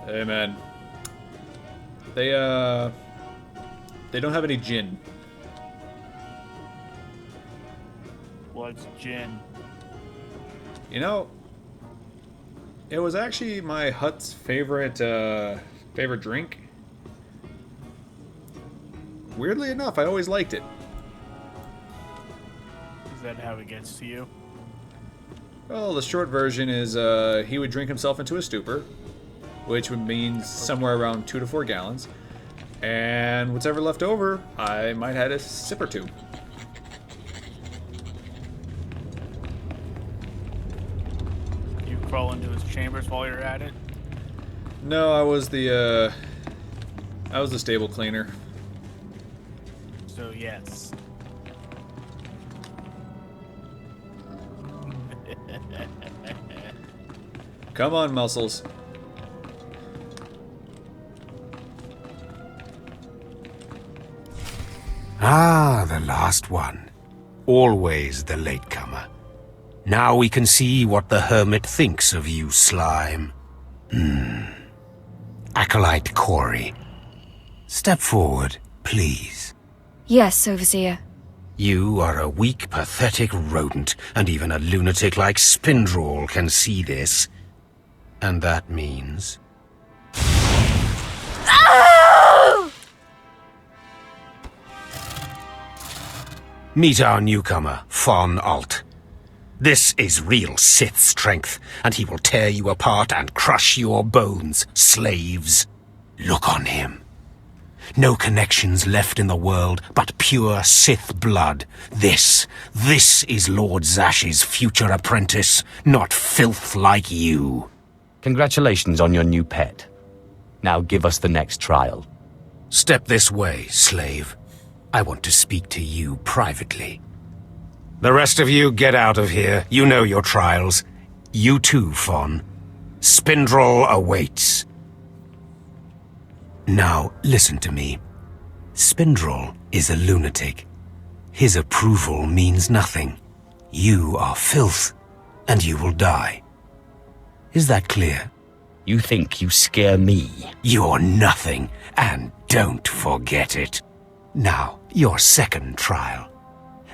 Hey man. They don't have any gin. What's gin? You know, it was actually my hut's favorite drink. Weirdly enough, I always liked it. Is that how it gets to you? Well, the short version is he would drink himself into a stupor, which would mean somewhere around 2 to 4 gallons. And whatever left over, I might have a sip or two. You crawl into his chambers while you're at it? No, I was the stable cleaner. So yes. Come on, muscles. Ah, the last one. Always the latecomer. Now we can see what the hermit thinks of you, slime. Acolyte Corey. Step forward, please. Yes, Overseer. You are a weak, pathetic rodent, and even a lunatic like Spindrel can see this. And that means... Meet our newcomer, Von Alt. This is real Sith strength, and he will tear you apart and crush your bones, slaves. Look on him. No connections left in the world, but pure Sith blood. This is Lord Zash's future apprentice, not filth like you. Congratulations on your new pet. Now give us the next trial. Step this way, slave. I want to speak to you privately. The rest of you get out of here. You know your trials. You too, Fawn. Spindrel awaits. Now, listen to me. Spindrel is a lunatic. His approval means nothing. You are filth, and you will die. Is that clear? You think you scare me? You're nothing, and don't forget it. Now, your second trial.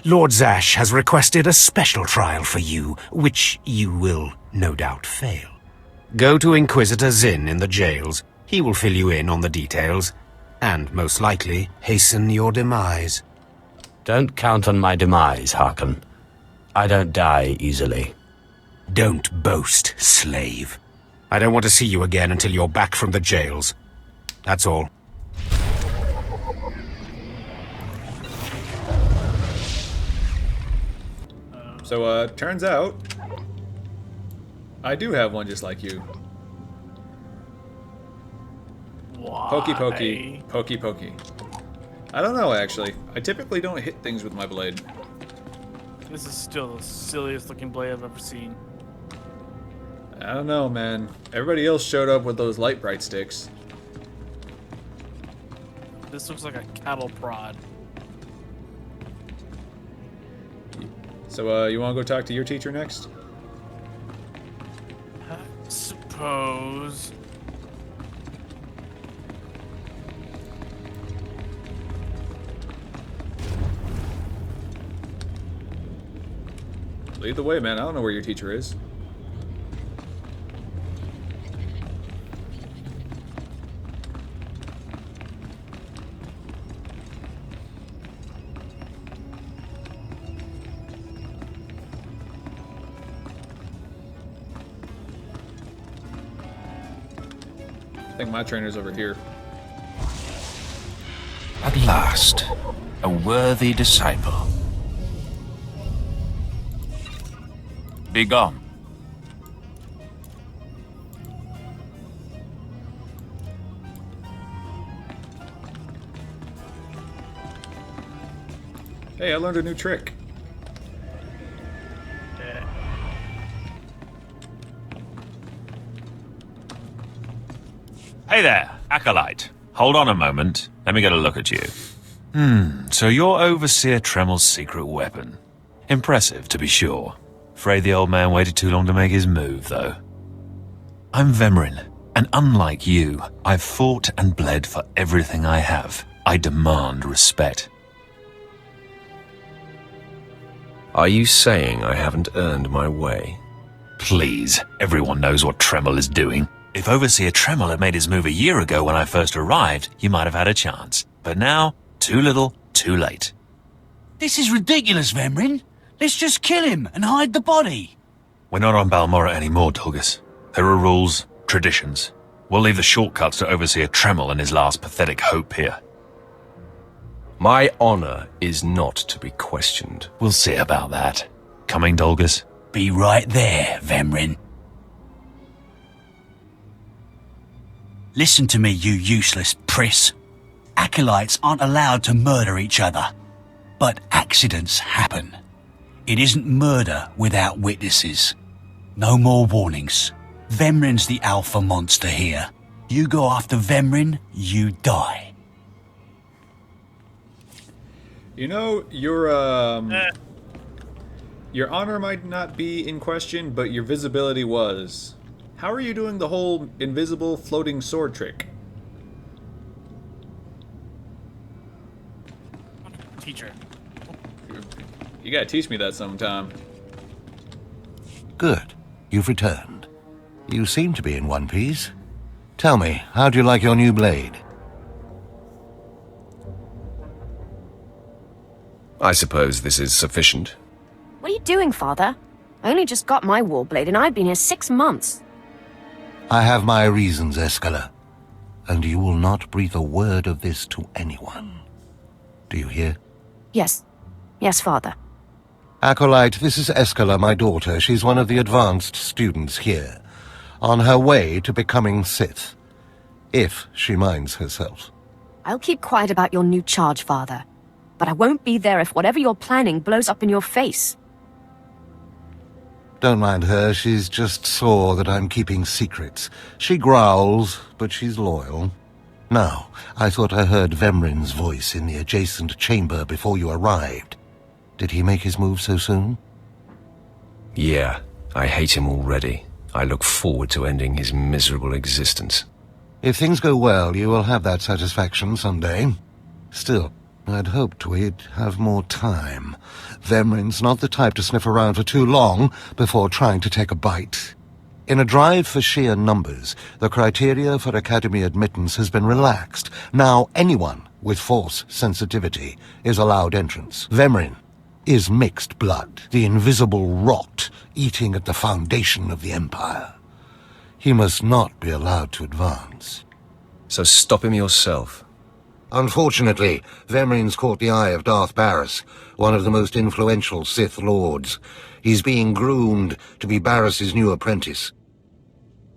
Lord Zash has requested a special trial for you, which you will no doubt fail. Go to Inquisitor Zinn in the jails. He will fill you in on the details, and most likely hasten your demise. Don't count on my demise, Harkon. I don't die easily. Don't boast, slave. I don't want to see you again until you're back from the jails. That's all. So, turns out, I do have one just like you. Why? Pokey pokey, pokey pokey. I don't know, actually. I typically don't hit things with my blade. This is still the silliest looking blade I've ever seen. I don't know, man. Everybody else showed up with those light bright sticks. This looks like a cattle prod. So, you want to go talk to your teacher next? I suppose. Lead the way, man. I don't know where your teacher is. I think my trainer's over here. At last, a worthy disciple. Be gone. Hey, I learned a new trick. Hey there, Acolyte. Hold on a moment. Let me get a look at you. So you're Overseer Tremel's secret weapon. Impressive, to be sure. Afraid the old man waited too long to make his move, though. I'm Vemrin, And unlike you, I've fought and bled for everything I have. I demand respect. Are you saying I haven't earned my way? Please, everyone knows what Tremel is doing. If Overseer Tremel had made his move a year ago when I first arrived, you might have had a chance. But now, too little, too late. This is ridiculous, Vemrin. Let's just kill him and hide the body. We're not on Balmora anymore, Dolgus. There are rules, traditions. We'll leave the shortcuts to Overseer Tremel and his last pathetic hope here. My honor is not to be questioned. We'll see about that. Coming, Dolgus? Be right there, Vemrin. Listen to me, you useless priss. Acolytes aren't allowed to murder each other. But accidents happen. It isn't murder without witnesses. No more warnings. Vemrin's the alpha monster here. You go after Vemrin, you die. You know, your honor might not be in question, but your visibility was. How are you doing the whole invisible floating sword trick? Teacher. You gotta teach me that sometime. Good. You've returned. You seem to be in one piece. Tell me, how do you like your new blade? I suppose this is sufficient. What are you doing, Father? I only just got my warblade and I've been here 6 months. I have my reasons, Escala. And you will not breathe a word of this to anyone. Do you hear? Yes. Yes, Father. Acolyte, this is Escala, my daughter. She's one of the advanced students here. On her way to becoming Sith. If she minds herself. I'll keep quiet about your new charge, Father. But I won't be there if whatever you're planning blows up in your face. Don't mind her, she's just sore that I'm keeping secrets. She growls, but she's loyal. Now, I thought I heard Vemrin's voice in the adjacent chamber before you arrived. Did he make his move so soon? Yeah, I hate him already. I look forward to ending his miserable existence. If things go well, you will have that satisfaction someday. Still, I'd hoped we'd have more time. Vemrin's not the type to sniff around for too long before trying to take a bite. In a drive for sheer numbers, the criteria for Academy admittance has been relaxed. Now anyone with Force sensitivity is allowed entrance. Vemrin is mixed blood, the invisible rot eating at the foundation of the Empire. He must not be allowed to advance. So stop him yourself. Unfortunately, Vemrin's caught the eye of Darth Barris, one of the most influential Sith Lords. He's being groomed to be Barris's new apprentice.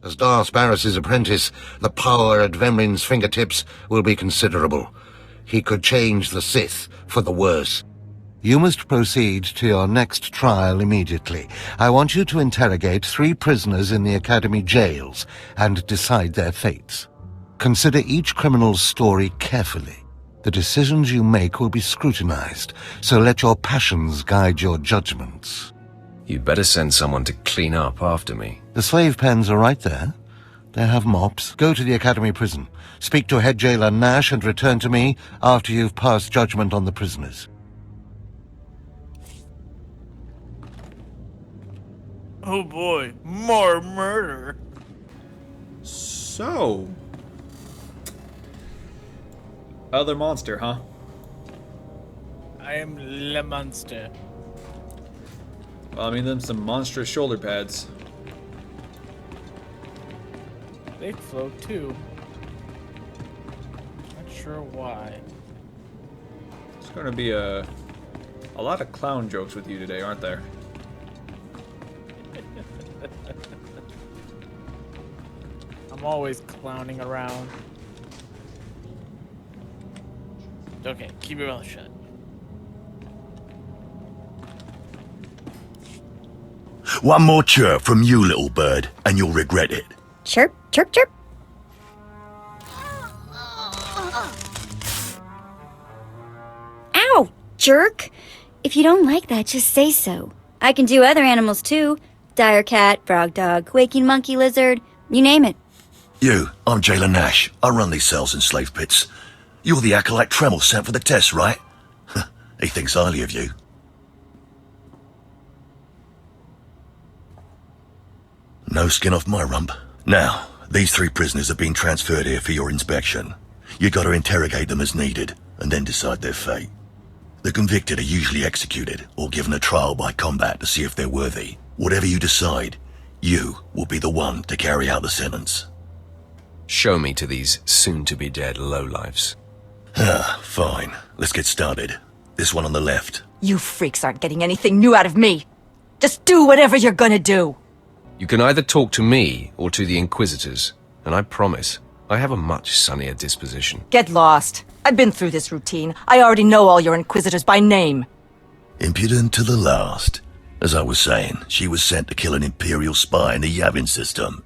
As Darth Barris's apprentice, the power at Vemrin's fingertips will be considerable. He could change the Sith for the worse. You must proceed to your next trial immediately. I want you to interrogate 3 prisoners in the Academy jails and decide their fates. Consider each criminal's story carefully. The decisions you make will be scrutinized, so let your passions guide your judgments. You'd better send someone to clean up after me. The slave pens are right there. They have mops. Go to the Academy prison. Speak to head jailer Nash and return to me after you've passed judgment on the prisoners. Oh boy, more murder. So... other monster, huh? I am Le Monster. Well, I mean, them some monstrous shoulder pads. They float too. Not sure why. It's gonna be a lot of clown jokes with you today, aren't there? I'm always clowning around. Okay, keep your mouth shut. One more chirp from you, little bird, and you'll regret it. Chirp, chirp, chirp. Ow, jerk. If you don't like that, just say so. I can do other animals too. Dire cat, frog dog, waking monkey lizard, you name it. You, I'm Jailer Nash. I run these cells and slave pits. You're the acolyte Tremel sent for the test, right? He thinks highly of you. No skin off my rump. Now, these 3 prisoners have been transferred here for your inspection. You gotta interrogate them as needed, and then decide their fate. The convicted are usually executed, or given a trial by combat to see if they're worthy. Whatever you decide, you will be the one to carry out the sentence. Show me to these soon-to-be-dead lowlifes. Fine. Let's get started. This one on the left. You freaks aren't getting anything new out of me. Just do whatever you're gonna do. You can either talk to me or to the Inquisitors, and I promise, I have a much sunnier disposition. Get lost. I've been through this routine. I already know all your Inquisitors by name. Impudent to the last. As I was saying, she was sent to kill an Imperial spy in the Yavin system.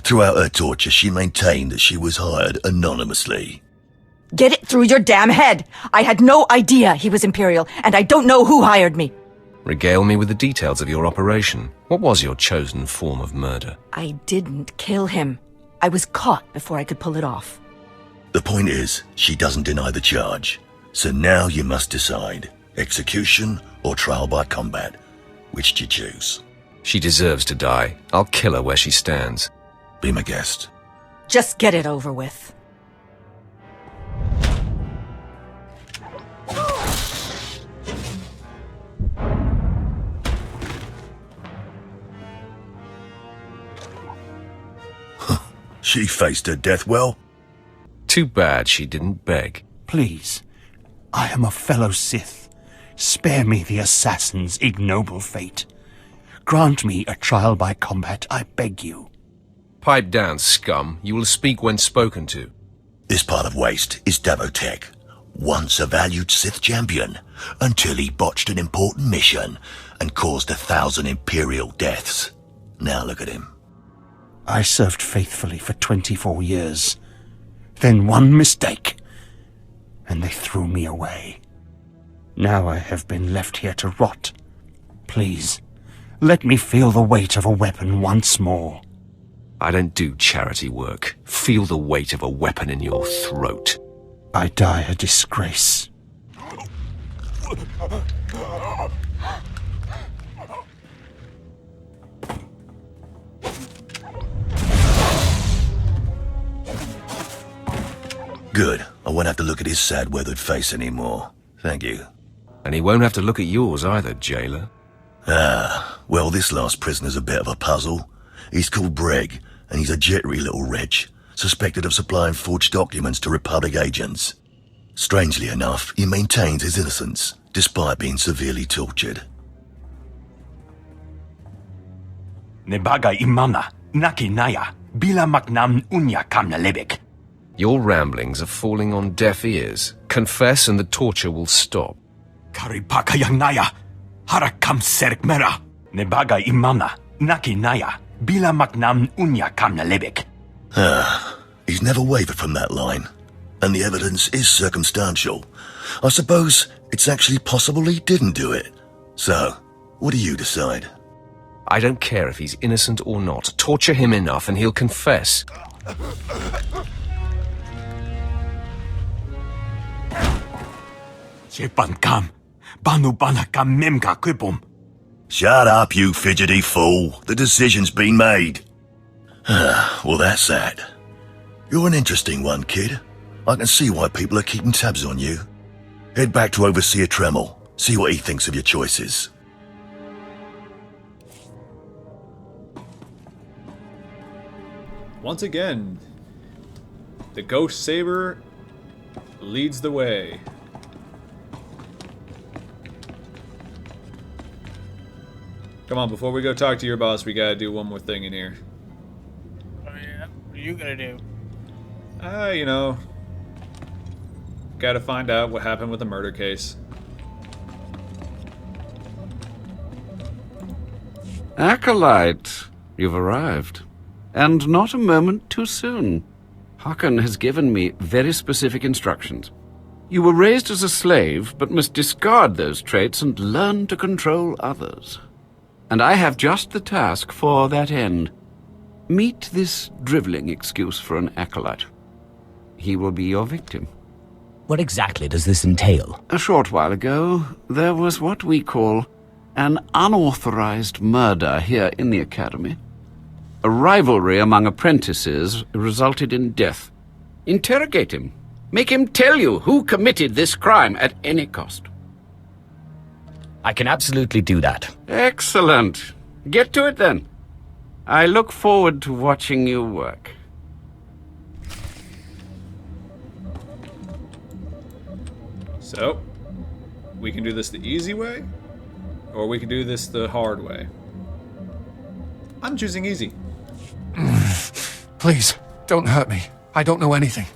Throughout her torture, she maintained that she was hired anonymously. Get it through your damn head! I had no idea he was Imperial, and I don't know who hired me. Regale me with the details of your operation. What was your chosen form of murder? I didn't kill him. I was caught before I could pull it off. The point is, she doesn't deny the charge. So now you must decide. Execution or trial by combat. Which do you choose? She deserves to die. I'll kill her where she stands. Be my guest. Just get it over with. She faced her death well. Too bad she didn't beg. Please, I am a fellow Sith. Spare me the assassin's ignoble fate. Grant me a trial by combat, I beg you. Pipe down, scum. You will speak when spoken to. This part of Waste is Davotech, once a valued Sith champion, until he botched an important mission and caused 1,000 Imperial deaths. Now look at him. I served faithfully for 24 years. Then one mistake, and they threw me away. Now I have been left here to rot. Please, let me feel the weight of a weapon once more. I don't do charity work. Feel the weight of a weapon in your throat. I die a disgrace. Good. I won't have to look at his sad, weathered face anymore. Thank you. And he won't have to look at yours either, jailer. Well, this last prisoner's a bit of a puzzle. He's called Breg, and he's a jittery little wretch, suspected of supplying forged documents to Republic agents. Strangely enough, he maintains his innocence, despite being severely tortured. Nebaga imana, naki naya, bila maknam unya kamna lebek. Your ramblings are falling on deaf ears. Confess and the torture will stop. Karipaka yang naya, harakam serk mera. Nebaga imana, naki naya, bila maknam unya kamna lebek. He's never wavered from that line. And the evidence is circumstantial. I suppose it's actually possible he didn't do it. So, what do you decide? I don't care if he's innocent or not. Torture him enough and he'll confess. Shut up, you fidgety fool. The decision's been made. Well, that's that. You're an interesting one, kid. I can see why people are keeping tabs on you. Head back to Overseer Tremel. See what he thinks of your choices. Once again, the Ghost Saber leads the way. Come on, before we go talk to your boss, we gotta do one more thing in here. Oh yeah? What are you gonna do? You know, gotta find out what happened with the murder case. Acolyte, you've arrived. And not a moment too soon. Hakan has given me very specific instructions. You were raised as a slave, but must discard those traits and learn to control others. And I have just the task for that end. Meet this drivelling excuse for an acolyte. He will be your victim. What exactly does this entail? A short while ago, there was what we call an unauthorized murder here in the Academy. A rivalry among apprentices resulted in death. Interrogate him. Make him tell you who committed this crime at any cost. I can absolutely do that. Excellent. Get to it then. I look forward to watching you work. So, we can do this the easy way, or we can do this the hard way. I'm choosing easy. Please, don't hurt me. I don't know anything.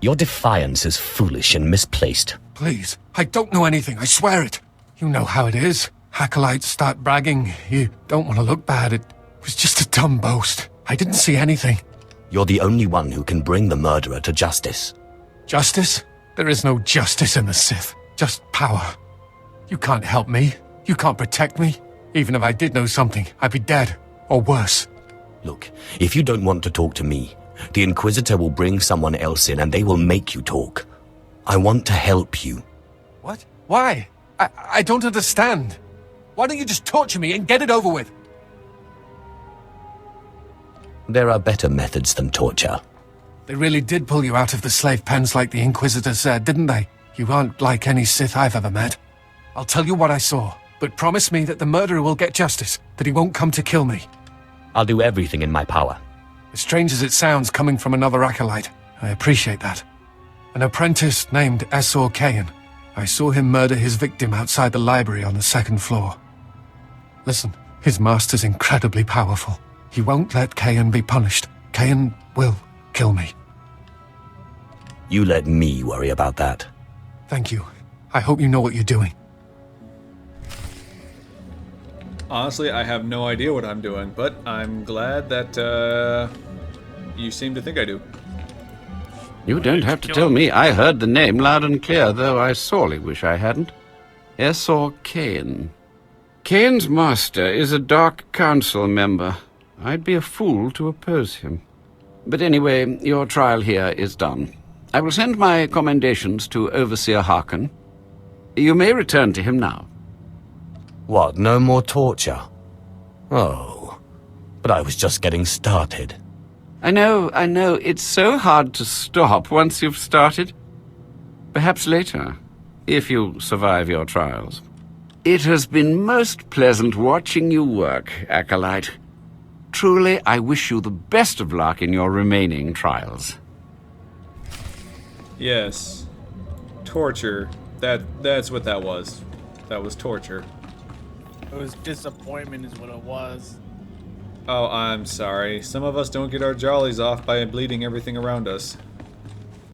Your defiance is foolish and misplaced. Please, I don't know anything, I swear it. You know how it is. Acolytes start bragging. You don't want to look bad. It was just a dumb boast. I didn't see anything. You're the only one who can bring the murderer to justice. Justice? There is no justice in the Sith. Just power. You can't help me. You can't protect me. Even if I did know something, I'd be dead. Or worse. Look, if you don't want to talk to me, the Inquisitor will bring someone else in and they will make you talk. I want to help you. What? Why? I don't understand. Why don't you just torture me and get it over with? There are better methods than torture. They really did pull you out of the slave pens like the Inquisitor said, didn't they? You aren't like any Sith I've ever met. I'll tell you what I saw, but promise me that the murderer will get justice, that he won't come to kill me. I'll do everything in my power. As strange as it sounds coming from another acolyte, I appreciate that. An apprentice named SWTOR. I saw him murder his victim outside the library on the second floor. Listen, his master's incredibly powerful. He won't let Kayan be punished. Kayan will kill me. You let me worry about that. Thank you. I hope you know what you're doing. Honestly, I have no idea what I'm doing, but I'm glad that you seem to think I do. You don't have to tell me. I heard the name loud and clear, though I sorely wish I hadn't. SWTOR. Kane's master is a Dark Council member. I'd be a fool to oppose him. But anyway, your trial here is done. I will send my commendations to Overseer Harkin. You may return to him now. What, no more torture? Oh, but I was just getting started. I know. It's so hard to stop once you've started. Perhaps later, if you survive your trials. It has been most pleasant watching you work, Acolyte. Truly, I wish you the best of luck in your remaining trials. Yes. Torture. That's what that was. That was torture. It was disappointment is what it was. Oh, I'm sorry. Some of us don't get our jollies off by bleeding everything around us.